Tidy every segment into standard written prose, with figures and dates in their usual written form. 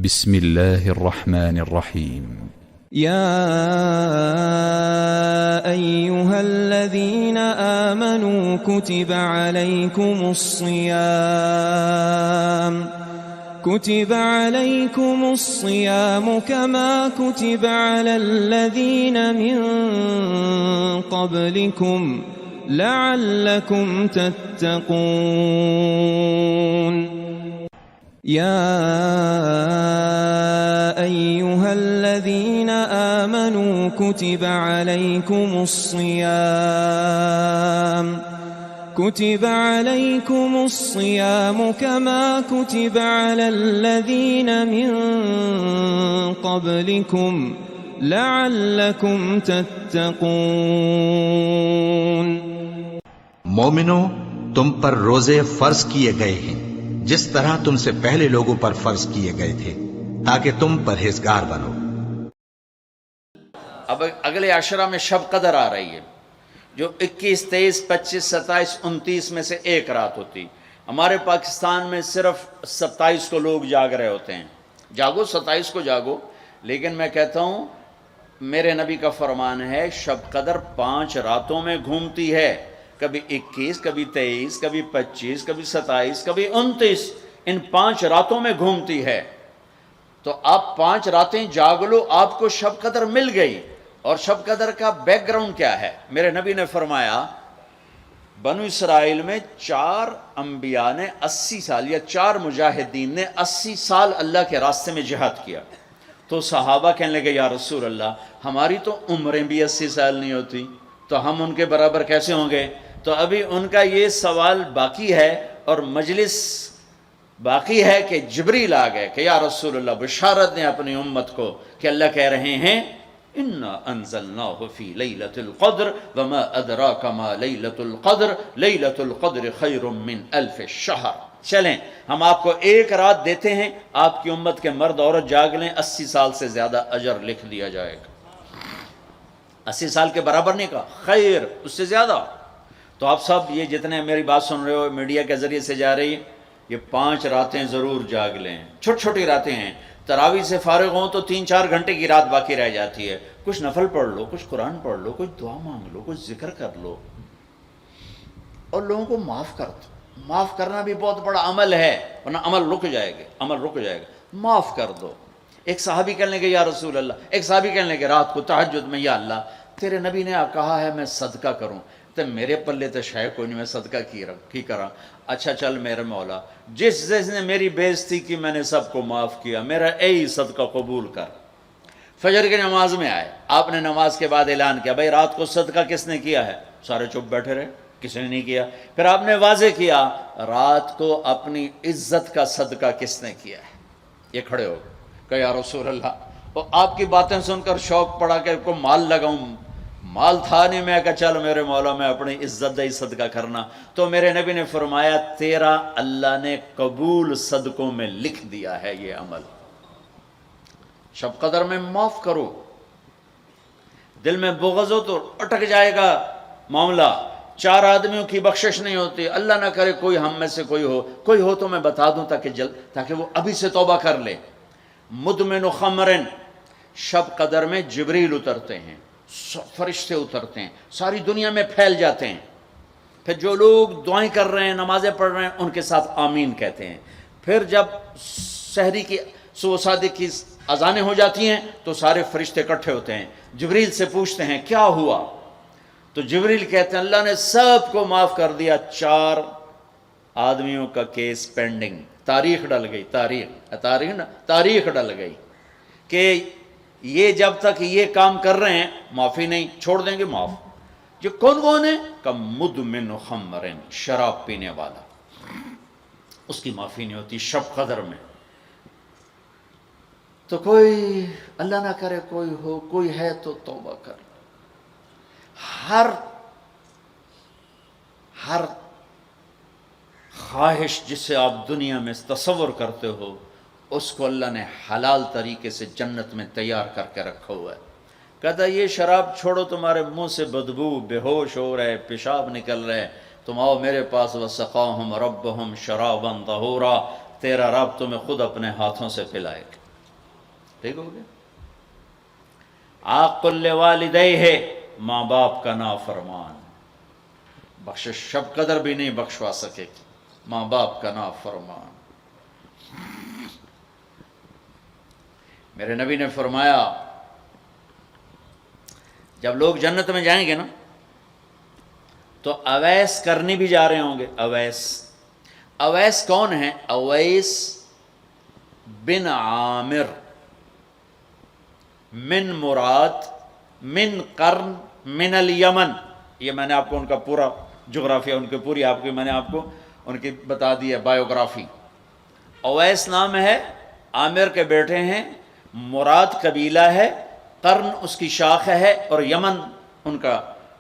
بسم الله الرحمن الرحيم. يا أيها الذين آمنوا كتب عليكم الصيام كما كتب على الذين من قبلكم لعلكم تتقون. يا أيها الذين آمنوا كتب عليكم الصيام كما كتب على الذين من قبلكم لعلكم تتقون. مومنو، تم پر روزے فرض کیے گئے ہیں جس طرح تم سے پہلے لوگوں پر فرض کیے گئے تھے تاکہ تم پرہیزگار بنو. اب اگلے عشرہ میں شب قدر آ رہی ہے جو 21، 23، 25، 27، 29 میں سے ایک رات ہوتی. ہمارے پاکستان میں صرف 27 کو لوگ جاگ رہے ہوتے ہیں. جاگو، 27 کو جاگو، لیکن میں کہتا ہوں میرے نبی کا فرمان ہے شب قدر 5 راتوں میں گھومتی ہے، کبھی 21، کبھی 23، کبھی 25، کبھی 27، کبھی 29، ان 5 راتوں میں گھومتی ہے. تو آپ 5 راتیں جاگ لو، آپ کو شب قدر مل گئی. اور شب قدر کا بیک گراؤنڈ کیا ہے؟ میرے نبی نے فرمایا بنو اسرائیل میں 4 انبیاء نے 80 سال یا 4 مجاہدین نے 80 سال اللہ کے راستے میں جہاد کیا. تو صحابہ کہنے لگے یا رسول اللہ ہماری تو عمریں بھی 80 سال نہیں ہوتی، تو ہم ان کے برابر کیسے ہوں گے؟ تو ابھی ان کا یہ سوال باقی ہے اور مجلس باقی ہے کہ جبریل آ گئے کہ یا رسول اللہ بشارت دیں اپنی امت کو کہ اللہ کہہ رہے ہیں اِنَّا أَنزَلْنَاهُ فِي لَيْلَةِ الْقَدْرِ وَمَا أَدْرَاكَ مَا لَيْلَةُ الْقَدْرِ لَيْلَةُ الْقَدْرِ خَيْرٌ مِّنْ أَلْفِ الشَّهْرِ. چلیں ہم آپ کو ایک رات دیتے ہیں، آپ کی امت کے مرد عورت جاگ لیں، 80 سال سے زیادہ اجر لکھ دیا جائے گا. 80 سال کے برابر نہیں کہا، خیر اس سے زیادہ. تو آپ سب یہ جتنے میری بات سن رہے ہو میڈیا کے ذریعے سے جا رہی، یہ 5 راتیں ضرور جاگ لیں. چھوٹی چھوٹی راتیں ہیں، تراویح سے فارغ ہوں تو 3-4 گھنٹے کی رات باقی رہ جاتی ہے. کچھ نفل پڑھ لو، کچھ قرآن پڑھ لو، کچھ دعا مانگ لو، کچھ ذکر کر لو اور لوگوں کو معاف کر دو. معاف کرنا بھی بہت بڑا عمل ہے، ورنہ عمل رک جائے گا. معاف کر دو. ایک صحابی کہنے لگے یا رسول اللہ، ایک صحابی کہنے لگے رات کو تہجد میں یا اللہ تیرے نبی نے کہا ہے میں صدقہ کروں، تو میرے پلے تو شاید کوئی نہیں، میں صدقہ کی کرا. اچھا چل میرے مولا، جس نے میری بے عزتی کی میں نے سب کو معاف کیا، میرا اے صدقہ قبول کر. فجر کی نماز میں آئے، آپ نے نماز کے بعد اعلان کیا بھائی رات کو صدقہ کس نے کیا ہے؟ سارے چپ بیٹھے رہے، کسی نے نہیں کیا. پھر آپ نے واضح کیا رات کو اپنی عزت کا صدقہ کس نے کیا ہے؟ یہ کھڑے ہو گئے کہ یا رسول اللہ. اور آپ کی باتیں سن کر شوق پڑا کہ کو مال لگاؤں، مال تھا نہیں. میں کہا چل میرے مولا میں اپنی عزت دہی صدقہ کرنا. تو میرے نبی نے فرمایا تیرا اللہ نے قبول صدقوں میں لکھ دیا ہے یہ عمل. شب قدر میں معاف کرو. دل میں بغض ہو تو اٹک جائے گا معاملہ. 4 آدمیوں کی بخشش نہیں ہوتی. اللہ نہ کرے کوئی ہم میں سے کوئی ہو تو میں بتا دوں تاکہ وہ ابھی سے توبہ کر لے. مدمن خمرن، شب قدر میں جبریل اترتے ہیں، فرشتے اترتے ہیں، ساری دنیا میں پھیل جاتے ہیں. پھر جو لوگ دعائیں کر رہے ہیں، نمازیں پڑھ رہے ہیں، ان کے ساتھ آمین کہتے ہیں. پھر جب سحری کی صبح صادق کی اذانیں ہو جاتی ہیں تو سارے فرشتے اکٹھے ہوتے ہیں، جبریل سے پوچھتے ہیں کیا ہوا؟ تو جبریل کہتے ہیں اللہ نے سب کو معاف کر دیا، 4 آدمیوں کا کیس پینڈنگ. تاریخ ڈل گئی، تاریخ ڈل گئی کہ یہ جب تک یہ کام کر رہے ہیں معافی نہیں، چھوڑ دیں گے معاف. جو کون ہے کہ مدمن خمرن، شراب پینے والا، اس کی معافی نہیں ہوتی شب قدر میں. تو کوئی اللہ نہ کرے کوئی ہے تو توبہ کر. ہر خواہش جسے آپ دنیا میں تصور کرتے ہو اس کو اللہ نے حلال طریقے سے جنت میں تیار کر کے رکھا ہوا ہے. کہتا ہے یہ شراب چھوڑو، تمہارے منہ سے بدبو، بے ہوش ہو رہے، پیشاب نکل رہے، تم آؤ میرے پاس. وَسَقَاهُمْ رَبُّهُمْ شَرَابًا طَهُورًا، تیرا رب تمہیں خود اپنے ہاتھوں سے پلائے گا. ٹھیک ہو گیا. عاق لوالدیہ، ماں باپ کا نافرمان، بخشش شب قدر بھی نہیں بخشوا سکے گی، ماں باپ کا نافرمان. میرے نبی نے فرمایا جب لوگ جنت میں جائیں گے نا تو اویس کرنی بھی جا رہے ہوں گے. اویس کون ہیں؟ اویس بن عامر من مراد من قرن من الیمن. یہ میں نے آپ کو ان کا پورا جغرافیہ، ان کی پوری آپ کی میں نے آپ کو ان کی بتا دی ہے بایوگرافی. اویس نام ہے، عامر کے بیٹے ہیں، مراد قبیلہ ہے، قرن اس کی شاخ ہے، اور یمن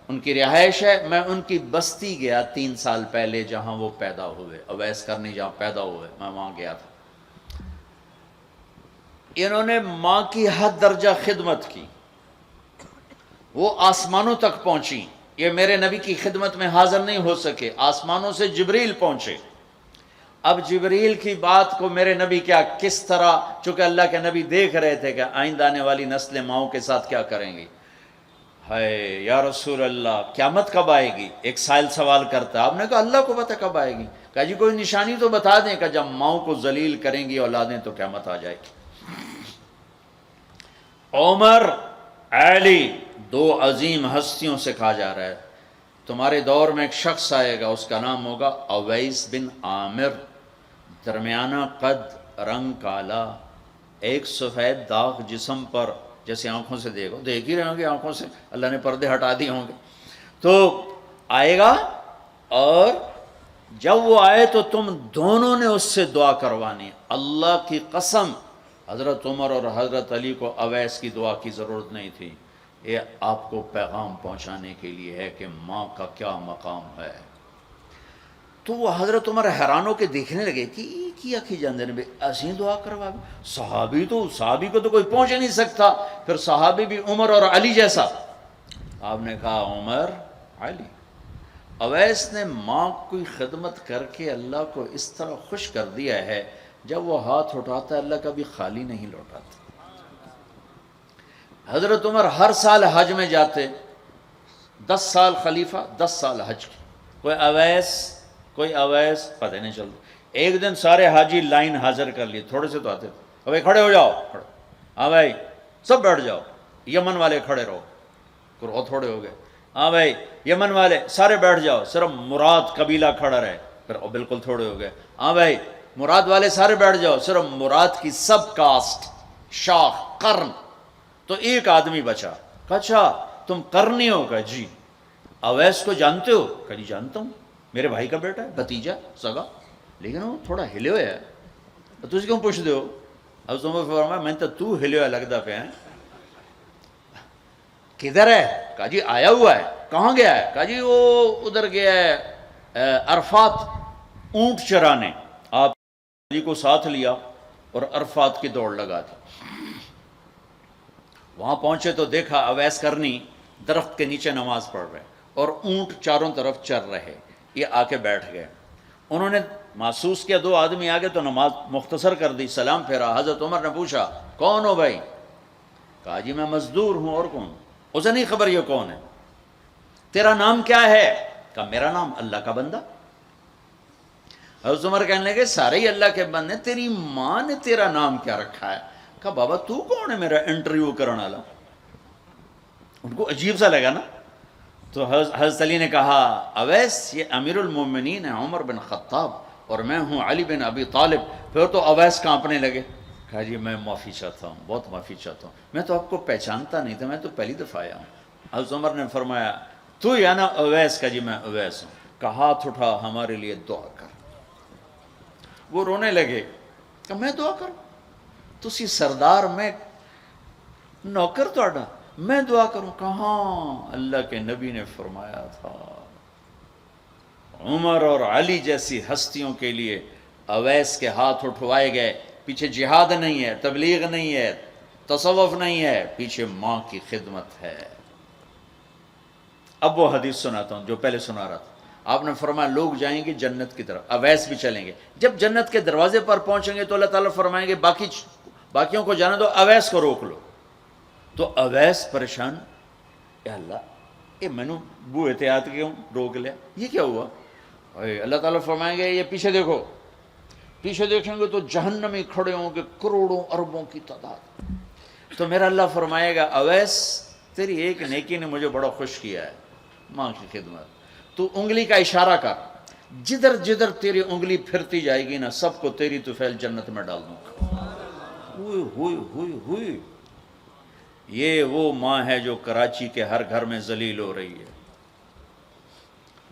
ان کی رہائش ہے. میں ان کی بستی گیا 3 سال پہلے جہاں وہ پیدا ہوئے، اویس کرنی جہاں پیدا ہوئے، میں وہاں گیا تھا. انہوں نے ماں کی حد درجہ خدمت کی، وہ آسمانوں تک پہنچی. یہ میرے نبی کی خدمت میں حاضر نہیں ہو سکے، آسمانوں سے جبریل پہنچے. اب جبریل کی بات کو میرے نبی کس طرح، چونکہ اللہ کے نبی دیکھ رہے تھے کہ آئندہ آنے والی نسلیں ماؤں کے ساتھ کیا کریں گی. ہے یا رسول اللہ قیامت کب آئے گی؟ ایک سائل سوال کرتا. آپ نے کہا اللہ کو پتہ کب آئے گی. کہا جی کوئی نشانی تو بتا دیں کہ جب ماؤں کو ذلیل کریں گی اولادیں تو قیامت آ جائے گی. عمر، علی، 2 عظیم ہستیوں سے کہا جا رہا ہے تمہارے دور میں ایک شخص آئے گا، اس کا نام ہوگا اویس بن عامر، درمیانہ قد، رنگ کالا، ایک سفید داغ جسم پر، جیسے آنکھوں سے دیکھ ہی رہے ہوں گے، آنکھوں سے اللہ نے پردے ہٹا دیے ہوں گے. تو آئے گا، اور جب وہ آئے تو تم دونوں نے اس سے دعا کروانی. اللہ کی قسم حضرت عمر اور حضرت علی کو اویس کی دعا کی ضرورت نہیں تھی. یہ آپ کو پیغام پہنچانے کے لیے ہے کہ ماں کا کیا مقام ہے. تو وہ حضرت عمر حیران ہو کے دیکھنے لگے کہ یہ کیا کی جاندے نے ایسی دعا کروا. صحابی کو تو کوئی پہنچ نہیں سکتا، پھر صحابی بھی عمر اور علی جیسا. آپ نے کہا عمر، علی. اویس نے ماں کی خدمت کر کے اللہ کو اس طرح خوش کر دیا ہے، جب وہ ہاتھ اٹھاتا ہے اللہ کبھی خالی نہیں لوٹاتا. حضرت عمر ہر سال حج میں جاتے، 10 سال خلیفہ، 10 سال حج کی. کوئی اویس پتہ نہیں چلتا. ایک دن سارے حاجی لائن حاضر کر لی، تھوڑے سے تو آتے تھے. بھائی کھڑے ہو جاؤ، ہاں بھائی سب بیٹھ جاؤ. یمن والے کھڑے رہو، تھوڑے ہو گئے. ہاں بھائی یمن والے سارے بیٹھ جاؤ، صرف مراد قبیلہ کھڑا رہے، پھر بالکل تھوڑے ہو گئے. ہاں بھائی مراد والے سارے بیٹھ جاؤ، صرف مراد کی سب کاسٹ، شاخ، قرن. تو ایک آدمی بچا. اچھا تم قرنی ہو؟ کہا جی. اویس کو جانتے ہو؟ کہا جی جانتا ہوں، میرے بھائی کا بیٹا ہے، بھتیجا سگا، لیکن وہ تھوڑا ہلے ہوئے ہے. تو کیوں پوچھتے ہو؟ اب تم فرمایا میں تو ہلے ہوئے لگتا پہ ہیں. کدھر ہے؟ کہا جی آیا ہوا ہے. کہاں گیا ہے؟ کہا جی وہ ادھر گیا ہے عرفات اونٹ چرانے. آپ جی کو ساتھ لیا اور عرفات کی دوڑ لگا دی. وہاں پہنچے تو دیکھا اویس کرنی درخت کے نیچے نماز پڑھ رہے اور اونٹ چاروں طرف چر رہے. یہ آ کے بیٹھ گئے. انہوں نے محسوس کیا 2 آدمی آ گئے تو نماز مختصر کر دی، سلام پھیرا. حضرت عمر نے پوچھا کون ہو بھائی؟ کہا جی میں مزدور ہوں. اور کون؟ اسے نہیں خبر یہ کون ہے. تیرا نام کیا ہے؟ کہا میرا نام اللہ کا بندہ. حضرت عمر کہنے لگے سارے ہی اللہ کے بندے، تیری ماں نے تیرا نام کیا رکھا ہے؟ کہا بابا تو کون ہے میرا انٹرویو کرنے والا؟ ان کو عجیب سا لگا نا. تو حضرت علی نے کہا اویس یہ امیر المومنین ہے عمر بن خطاب اور میں ہوں علی بن ابی طالب. پھر تو اویس کانپنے لگے. کہا جی میں معافی چاہتا ہوں، بہت معافی چاہتا ہوں، میں تو آپ کو پہچانتا نہیں تھا، میں تو پہلی دفعہ آیا ہوں. حضرت عمر نے فرمایا تو یا نا اویس؟ کا جی میں اویس ہوں. کہا ہاتھ اٹھا ہمارے لیے دعا کر. وہ رونے لگے کہ میں دعا کروں؟ تسی سردار، میں نوکر تہاڈا، میں دعا کروں؟ کہاں، اللہ کے نبی نے فرمایا تھا عمر اور علی جیسی ہستیوں کے لیے اویس کے ہاتھ اٹھوائے گئے. پیچھے جہاد نہیں ہے، تبلیغ نہیں ہے، تصوف نہیں ہے، پیچھے ماں کی خدمت ہے. اب وہ حدیث سناتا ہوں جو پہلے سنا رہا تھا. آپ نے فرمایا لوگ جائیں گے جنت کی طرف، اویس بھی چلیں گے. جب جنت کے دروازے پر پہنچیں گے تو اللہ تعالیٰ فرمائیں گے باقیوں کو جانے دو، اویس کو روک لو. تو اویس پریشان، اے اللہ یہ میں نے بو احتیاط کیوں روک لیا، یہ کیا ہوا؟ اللہ تعالیٰ فرمائیں گے یہ پیچھے دیکھو، پیچھے دیکھیں گے تو جہنمی کھڑے ہوں گے کروڑوں اربوں کی تعداد. تو میرا اللہ فرمائے گا اویس تیری ایک نیکی نے مجھے بڑا خوش کیا ہے، ماں کی خدمت. تو انگلی کا اشارہ کر، جدھر جدھر تیری انگلی پھرتی جائے گی نا سب کو تیری طفیل جنت میں ڈال دوں گا. ہوئی ہوئی ہوئی ہوئی. یہ وہ ماں ہے جو کراچی کے ہر گھر میں ذلیل ہو رہی ہے،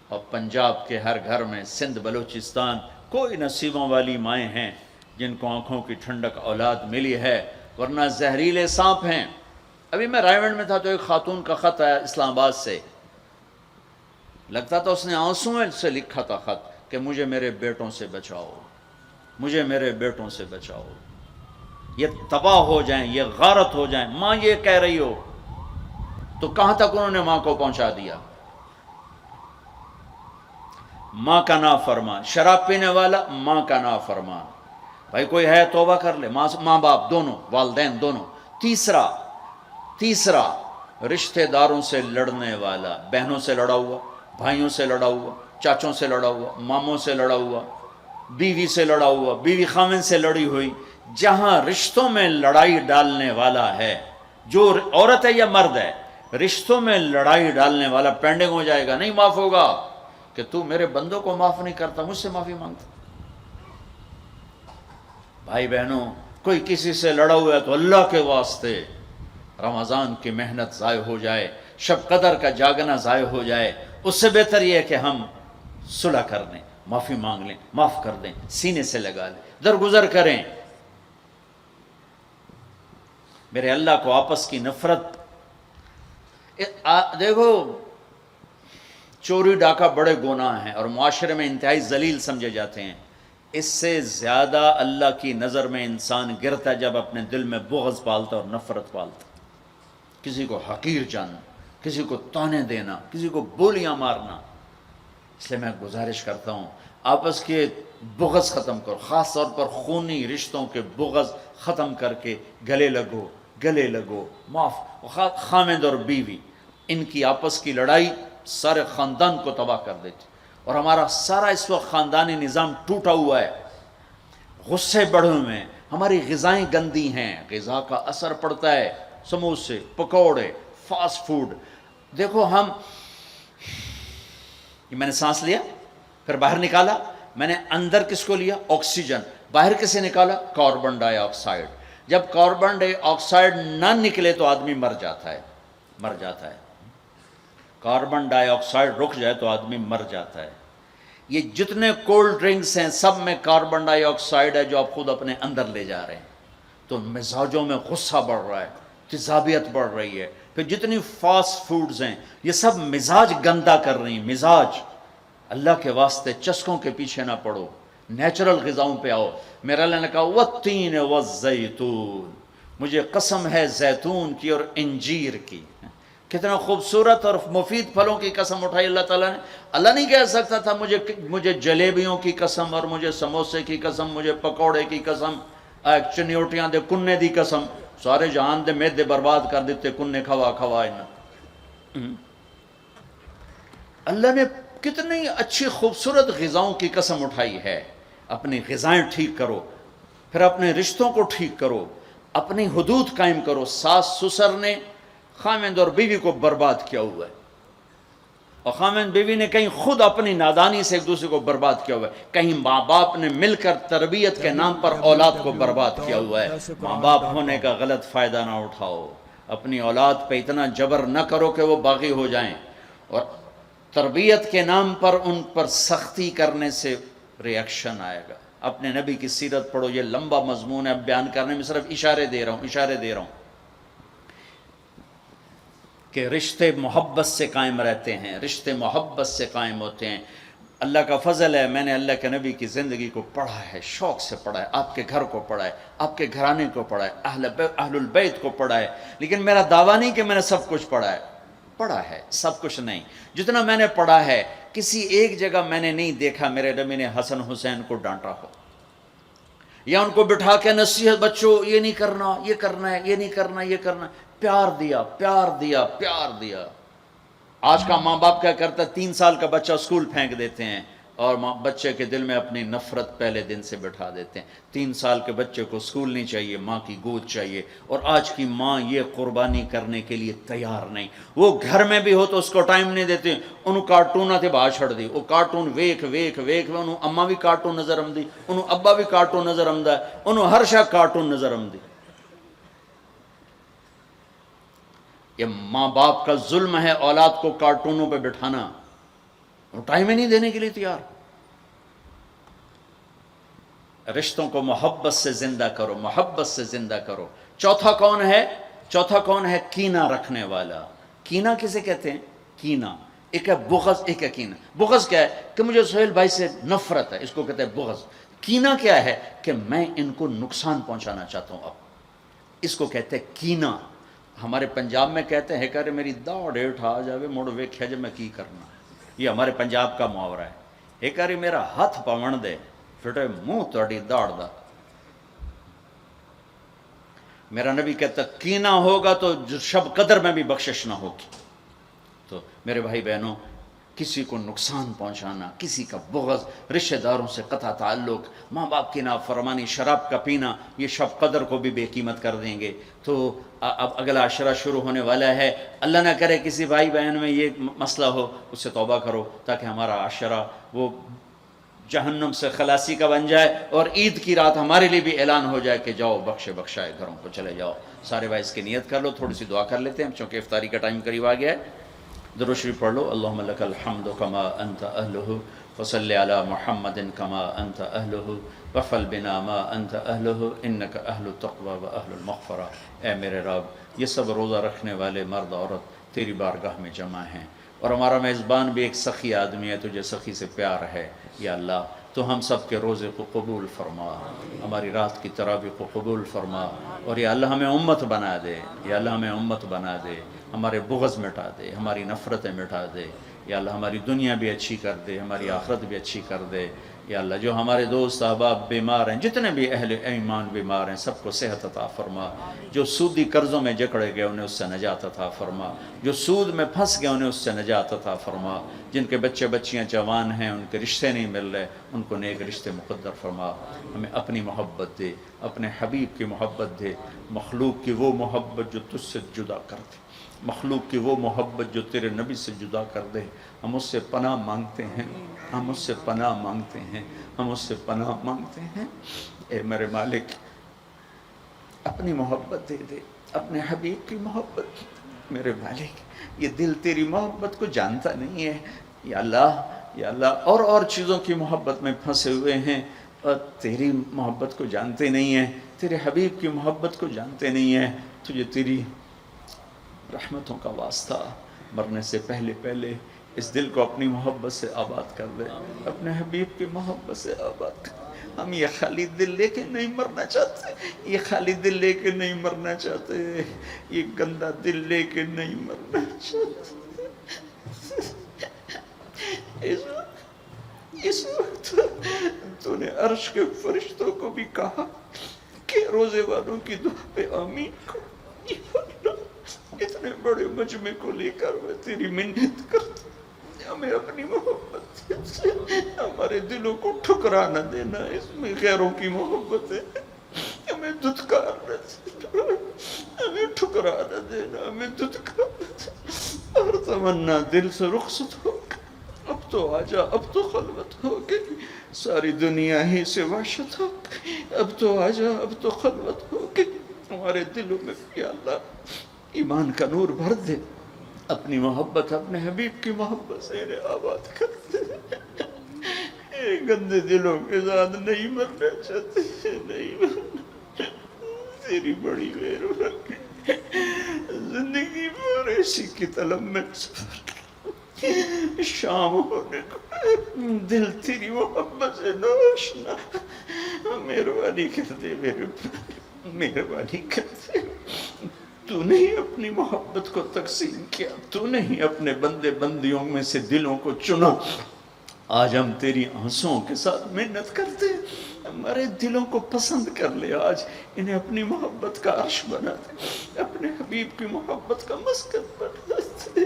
اور پنجاب کے ہر گھر میں، سندھ بلوچستان کوئی نصیبوں والی مائیں ہیں جن کو آنکھوں کی ٹھنڈک اولاد ملی ہے، ورنہ زہریلے سانپ ہیں. ابھی میں رائے گنج میں تھا تو ایک خاتون کا خط آیا اسلام آباد سے، لگتا تھا اس نے آنسوؤں سے لکھا تھا خط کہ مجھے میرے بیٹوں سے بچاؤ، مجھے میرے بیٹوں سے بچاؤ، یہ تباہ ہو جائیں، یہ غارت ہو جائیں. ماں یہ کہہ رہی ہو تو کہاں تک انہوں نے ماں کو پہنچا دیا؟ ماں کا نافرمان، شراب پینے والا ماں کا نافرمان. بھائی کوئی ہے توبہ کر لے، ماں باپ دونوں، والدین دونوں. تیسرا رشتہ داروں سے لڑنے والا، بہنوں سے لڑا ہوا، بھائیوں سے لڑا ہوا، چاچوں سے لڑا ہوا، ماموں سے لڑا ہوا، بیوی سے لڑا ہوا، بیوی خامن سے لڑی ہوئی. جہاں رشتوں میں لڑائی ڈالنے والا ہے، جو عورت ہے یا مرد ہے، رشتوں میں لڑائی ڈالنے والا پینڈنگ ہو جائے گا، نہیں معاف ہوگا کہ تو میرے بندوں کو معاف نہیں کرتا، مجھ سے معافی مانگتا. بھائی بہنوں کوئی کسی سے لڑا ہوا ہے تو اللہ کے واسطے رمضان کی محنت ضائع ہو جائے، شب قدر کا جاگنا ضائع ہو جائے، اس سے بہتر یہ ہے کہ ہم صلح کر لیں، معافی مانگ لیں، معاف کر دیں، سینے سے لگا لیں، درگزر کریں. میرے اللہ کو آپس کی نفرت، دیکھو چوری ڈاکہ بڑے گناہ ہیں اور معاشرے میں انتہائی ذلیل سمجھے جاتے ہیں. اس سے زیادہ اللہ کی نظر میں انسان گرتا ہے جب اپنے دل میں بغض پالتا اور نفرت پالتا، کسی کو حقیر جاننا، کسی کو تانے دینا، کسی کو گولیاں مارنا. اس لیے میں گزارش کرتا ہوں آپس کے بغض ختم کرو، خاص طور پر خونی رشتوں کے بغض ختم کر کے گلے لگو، معاف. خامند اور بیوی، ان کی آپس کی لڑائی سارے خاندان کو تباہ کر دیتی، اور ہمارا سارا اس وقت خاندانی نظام ٹوٹا ہوا ہے، غصے بڑھے ہوئے ہیں، ہماری غذائیں گندی ہیں، غذا کا اثر پڑتا ہے، سموسے، پکوڑے، فاسٹ فوڈ. دیکھو ہم، یہ میں نے سانس لیا پھر باہر نکالا، میں نے اندر کس کو لیا؟ آکسیجن. باہر کسے نکالا؟ کاربن ڈائی آکسائڈ. جب کاربن ڈائی آکسائڈ نہ نکلے تو آدمی مر جاتا ہے. کاربن ڈائی آکسائڈ رک جائے تو آدمی مر جاتا ہے. یہ جتنے کولڈ ڈرنکس ہیں سب میں کاربن ڈائی آکسائڈ ہے جو آپ خود اپنے اندر لے جا رہے ہیں. تو مزاجوں میں غصہ بڑھ رہا ہے، تیزابیت بڑھ رہی ہے. پھر جتنی فاسٹ فوڈز ہیں یہ سب مزاج گندا کر رہی ہیں. مزاج، اللہ کے واسطے چسکوں کے پیچھے نہ پڑو، نیچرل غذاؤں پہ آؤ. میرا اللہ نے کہا والتین والزیتون، مجھے قسم ہے زیتون کی اور انجیر کی. کتنا خوبصورت اور مفید پھلوں کی قسم اٹھائی اللہ تعالیٰ نے. اللہ نہیں کہہ سکتا تھا مجھے جلیبیوں کی قسم اور مجھے سموسے کی قسم، مجھے پکوڑے کی قسم، چنیوٹیاں دے کنے دی قسم، سارے جہان دے میدے برباد کر دیتے کنے کھوا. اللہ نے کتنی اچھی خوبصورت غذاؤں کی قسم اٹھائی ہے. اپنی غذائیں ٹھیک کرو، پھر اپنے رشتوں کو ٹھیک کرو، اپنی حدود قائم کرو. ساس سسر نے خامند اور بیوی کو برباد کیا ہوا ہے، اور خامند بیوی نے کہیں خود اپنی نادانی سے ایک دوسرے کو برباد کیا ہوا ہے، کہیں ماں باپ نے مل کر تربیت کے نام پر اولاد کو برباد کیا ہوا ہے. ماں باپ ہونے کا غلط فائدہ نہ اٹھاؤ، اپنی اولاد پہ اتنا جبر نہ کرو کہ وہ باغی ہو جائیں، اور تربیت کے نام پر ان پر سختی کرنے سے ریاکشن آئے گا. اپنے نبی کی سیرت پڑھو، یہ لمبا مضمون ہے، اب بیان کرنے میں صرف اشارے دے رہا ہوں کہ رشتے محبت سے قائم رہتے ہیں، رشتے محبت سے قائم ہوتے ہیں. اللہ کا فضل ہے، میں نے اللہ کے نبی کی زندگی کو پڑھا ہے، شوق سے پڑھا ہے، آپ کے گھر کو پڑھا ہے، آپ کے گھرانے کو پڑھا ہے، اہل البیت کو پڑھا ہے. لیکن میرا دعویٰ نہیں کہ میں نے سب کچھ پڑھا ہے، سب کچھ نہیں. جتنا میں نے پڑھا ہے کسی ایک جگہ میں نے نہیں دیکھا میرے نبی نے حسن حسین کو ڈانٹا ہو، یا ان کو بٹھا کے نصیحت، بچوں یہ نہیں کرنا، یہ کرنا ہے، یہ نہیں کرنا، یہ کرنا، پیار دیا، پیار دیا، پیار دیا۔ آج کا ماں باپ کیا کرتا ہے، 3 سال کا بچہ اسکول پھینک دیتے ہیں اور بچے کے دل میں اپنی نفرت پہلے دن سے بٹھا دیتے ہیں۔ 3 سال کے بچے کو اسکول نہیں چاہیے، ماں کی گود چاہیے، اور آج کی ماں یہ قربانی کرنے کے لیے تیار نہیں۔ وہ گھر میں بھی ہو تو اس کو ٹائم نہیں دیتے، انہوں کارٹون تے باہر چھڑ دی، وہ کارٹون ویکھ ویکھ ویکھ، انہوں اماں بھی کارٹون نظر آمدی، انہوں ابا بھی کارٹون نظر آمدا ہے، انہوں ہر شے کارٹون نظر آمدی۔ یہ ماں باپ کا ظلم ہے اولاد کو کارٹونوں پہ بٹھانا، وہ ٹائم ہی نہیں دینے کے لیے تیار۔ رشتوں کو محبت سے زندہ کرو، محبت سے زندہ کرو۔ چوتھا کون ہے؟ چوتھا کون ہے؟ کینہ رکھنے والا۔ کینہ کسے کہتے ہیں؟ کینہ ایک ہے بغض، ایک ہے کینہ۔ بغض کیا ہے؟ کہ مجھے سہیل بھائی سے نفرت ہے، اس کو کہتے ہیں بغض۔ کینہ کیا ہے؟ کہ میں ان کو نقصان پہنچانا چاہتا ہوں، اب اس کو کہتے ہیں کینہ۔ ہمارے پنجاب میں کہتے ہیں کہ میری داڑ اٹھا جاوے مڑ ویکھیا جے میں کی کرنا، یہ ہمارے پنجاب کا محاورہ ہے۔ ایک بار میرا ہاتھ پاون دے پھٹے منہ تہاڈی داڑ دا۔ میرا نبی کہتا کینہ ہوگا تو شب قدر میں بھی بخشش نہ ہوگی۔ تو میرے بھائی بہنوں، کسی کو نقصان پہنچانا، کسی کا بغض، رشتہ داروں سے قطع تعلق، ماں باپ کی نافرمانی، شراب کا پینا، یہ شب قدر کو بھی بے قیمت کر دیں گے۔ تو اب اگلا عشرہ شروع ہونے والا ہے، اللہ نہ کرے کسی بھائی بہن میں یہ مسئلہ ہو، اس سے توبہ کرو تاکہ ہمارا عشرہ وہ جہنم سے خلاصی کا بن جائے، اور عید کی رات ہمارے لیے بھی اعلان ہو جائے کہ جاؤ بخشے بخشائے گھروں کو چلے جاؤ۔ سارے بھائی اس کی نیت کر لو، تھوڑی سی دعا کر لیتے ہیں چونکہ افطاری کا ٹائم قریب آ گیا ہے۔ درود شریف پڑھ لو۔ اللہم لک الحمد کما انت اہلہ وصلی علی محمد کما انت اہلہ وفعل بنا ما انت اہلہ انک اہل التقوی و اہل المغفرہ۔ اے میرے رب، یہ سب روزہ رکھنے والے مرد عورت تیری بارگاہ میں جمع ہیں، اور ہمارا میزبان بھی ایک سخی آدمی ہے، تجھے سخی سے پیار ہے۔ یا اللہ تو ہم سب کے روزے کو قبول فرما، ہماری رات کی تراویح کو قبول فرما، اور یا اللہ ہمیں امت بنا دے، یا اللہ ہمیں امت بنا دے، ہمارے بغض مٹا دے، ہماری نفرتیں مٹا دے، یا اللہ ہماری دنیا بھی اچھی کر دے، ہماری آخرت بھی اچھی کر دے۔ یا اللہ جو ہمارے دوست احباب بیمار ہیں، جتنے بھی اہل ایمان بیمار ہیں، سب کو صحت عطا فرما۔ جو سودی قرضوں میں جکڑے گئے انہیں اس سے نجات عطا فرما، جو سود میں پھنس گئے انہیں اس سے نجات عطا فرما، جن کے بچے بچیاں جوان ہیں ان کے رشتے نہیں مل رہے ان کو نیک رشتے مقدر فرما۔ ہمیں اپنی محبت دے، اپنے حبیب کی محبت دے، مخلوق کی وہ محبت جو تجھ سے جدا کر دے، مخلوق کی وہ محبت جو تیرے نبی سے جدا کر دے۔ ہم اس سے پناہ مانگتے ہیں، ہم اس سے پناہ مانگتے ہیں، ہم اس سے پناہ مانگتے ہیں۔ اے میرے مالک، اپنی محبت دے دے، اپنے حبیب کی محبت۔ میرے مالک، یہ دل تیری محبت کو جانتا نہیں ہے۔ یا اللہ اور چیزوں کی محبت میں پھنسے ہوئے ہیں، اور تیری محبت کو جانتے نہیں ہیں، تیرے حبیب کی محبت کو جانتے نہیں ہیں۔ تجھے تیری رحمتوں کا واسطہ، مرنے سے پہلے اس دل کو اپنی محبت سے آباد کر دے، اپنے حبیب کی محبت سے آباد کر دے۔ ہم یہ خالی دل لے کے نہیں مرنا چاہتے، یہ خالی دل لے کے نہیں مرنا چاہتے، یہ گندا دل لے کے نہیں مرنا چاہتے۔ اس وقت تو نے عرش کے فرشتوں کو بھی کہا کہ روزے والوں کی دعا پہ آمین کو۔ اتنے بڑے مجمع کو لے کر میں تیری منت کرتا ہوں، ہمیں اپنی محبت سے ہمارے دلوں کو ٹھکرا نہ دینا، اس میں غیروں کی محبت ہے، ہمیں دھتکار نہ دینا، ہمیں ٹھکرا نہ دینا، ہمیں دھتکار نہ دینا۔ اور تمنا دل سے رخصت ہو گئی، اب تو آجا، اب تو خلوت ہو گئی، ساری دنیا ہی سے وحشت ہو گئی، اب تو آجا، اب تو خلوت ہو گئی۔ ہمارے دلوں میں یا اللہ ایمان کا نور بھر دے، اپنی محبت اپنے حبیب کی محبت سے انہیں آباد کر دے۔ اے گندے دلوں کے ساتھ نہیں مرنا چاہتے، نہیں مرنا، تیری بڑی مہربانی۔ زندگی بھر اسی کی طلب میں سفر، شام ہونے کو دل تیری محبت سے نوشنا، مہربانی کر دے، مہربانی کر دے۔ تو نہیں اپنی محبت کو تقسیم کیا، تو نہیں اپنے بندے بندیوں میں سے دلوں کو چنا، آج ہم تیری آنسوؤں کے ساتھ محنت کرتے ہیں، ہمارے دلوں کو پسند کر لے، آج انہیں اپنی محبت کا عرش بنا دے، اپنے حبیب کی محبت کا مسکن بنا دے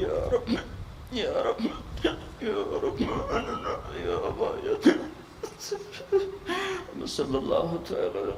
یا رب یا رب یا رب یا غایت صلی اللہ تعالی